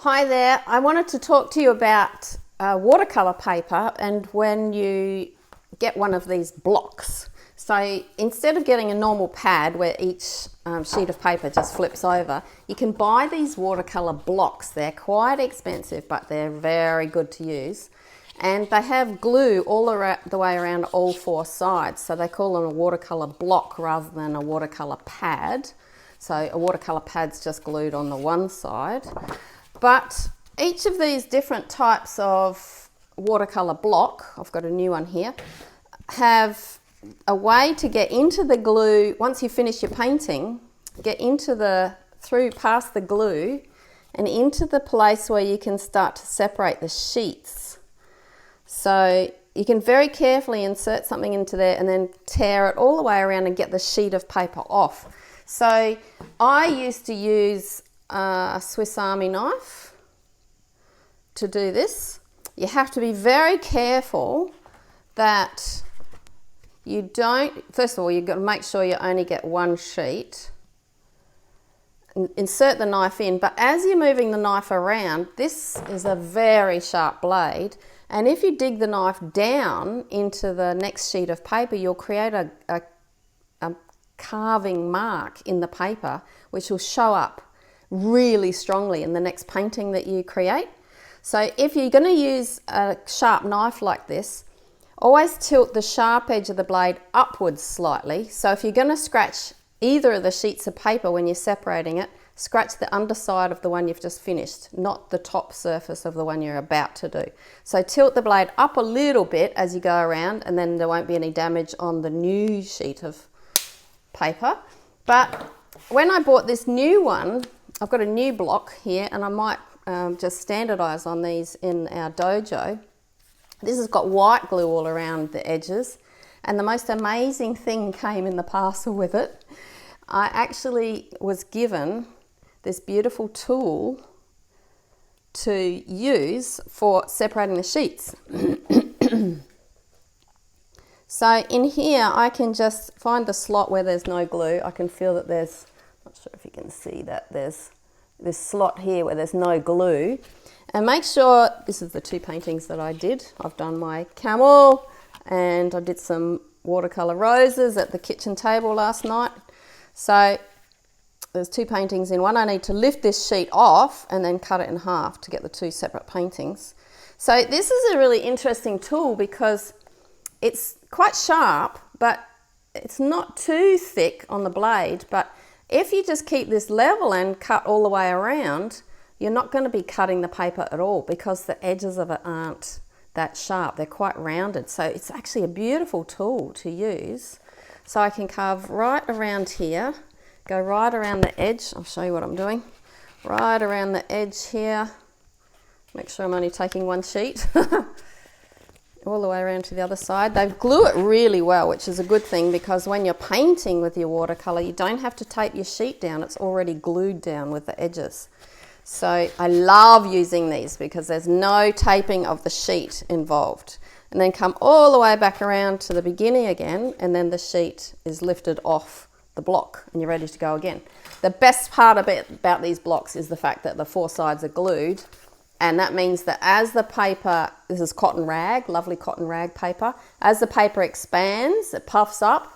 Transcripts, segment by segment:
Hi there, I wanted to talk to you about watercolor paper and when you get one of these blocks. So instead of getting a normal pad where each sheet of paper just flips over, you can buy these watercolor blocks. They're quite expensive, but they're very good to use. And they have glue all around, the way around all four sides. So they call them a watercolor block rather than a watercolor pad. So a watercolor pad's just glued on the one side. But each of these different types of watercolor block, I've got a new one here, have a way to get into the glue. Once you finish your painting, get into past the glue and into the place where you can start to separate the sheets. So you can very carefully insert something into there and then tear it all the way around and get the sheet of paper off. So I used to use a Swiss Army knife to do this. You have to be very careful that you don't, first of all, you've got to make sure you only get one sheet. Insert the knife in, but as you're moving the knife around, this is a very sharp blade, and if you dig the knife down into the next sheet of paper, you'll create a carving mark in the paper which will show up really strongly in the next painting that you create. So if you're going to use a sharp knife like this, always tilt the sharp edge of the blade upwards slightly. So if you're going to scratch either of the sheets of paper when you're separating it, scratch the underside of the one you've just finished, not the top surface of the one you're about to do. So tilt the blade up a little bit as you go around, and then there won't be any damage on the new sheet of paper. But when I bought this new one, I've got a new block here, and I might just standardize on these in our dojo. This has got white glue all around the edges, and the most amazing thing came in the parcel with it. I actually was given this beautiful tool to use for separating the sheets. So in here I can just find the slot where there's no glue. I can feel that there's, not sure if you can see that, there's this slot here where there's no glue. And make sure, this is the two paintings that I did. I've done my camel and I did some watercolor roses at the kitchen table last night. So there's two paintings in one. I need to lift this sheet off and then cut it in half to get the two separate paintings. So this is a really interesting tool because it's quite sharp, but it's not too thick on the blade. But if you just keep this level and cut all the way around, you're not going to be cutting the paper at all because the edges of it aren't that sharp. They're quite rounded. So it's actually a beautiful tool to use. So I can carve right around here, go right around the edge. I'll show you what I'm doing. Right around the edge here. Make sure I'm only taking one sheet. All the way around to the other side. They glue it really well, which is a good thing because when you're painting with your watercolor, you don't have to tape your sheet down. It's already glued down with the edges. So I love using these because there's no taping of the sheet involved. And then come all the way back around to the beginning again, and then the sheet is lifted off the block and you're ready to go again. The best part about these blocks is the fact that the four sides are glued. And that means that as the paper, this is cotton rag, lovely cotton rag paper, as the paper expands, it puffs up,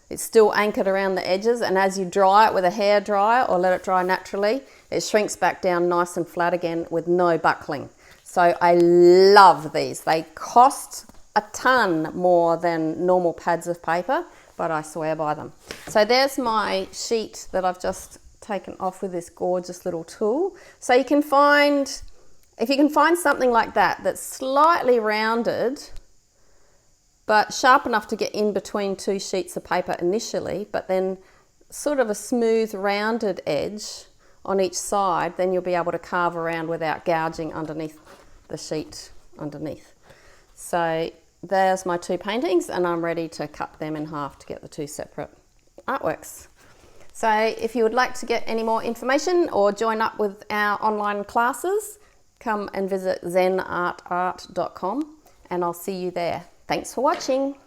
it's still anchored around the edges, and as you dry it with a hairdryer or let it dry naturally, it shrinks back down nice and flat again with no buckling. So I love these. They cost a ton more than normal pads of paper, but I swear by them. So there's my sheet that I've just taken off with this gorgeous little tool. So you can find, if you can find something like that that's slightly rounded but sharp enough to get in between two sheets of paper initially, but then sort of a smooth rounded edge on each side, then you'll be able to carve around without gouging underneath the sheet underneath. So there's my two paintings, and I'm ready to cut them in half to get the two separate artworks. So if you would like to get any more information or join up with our online classes, come and visit zenartart.com and I'll see you there. Thanks for watching.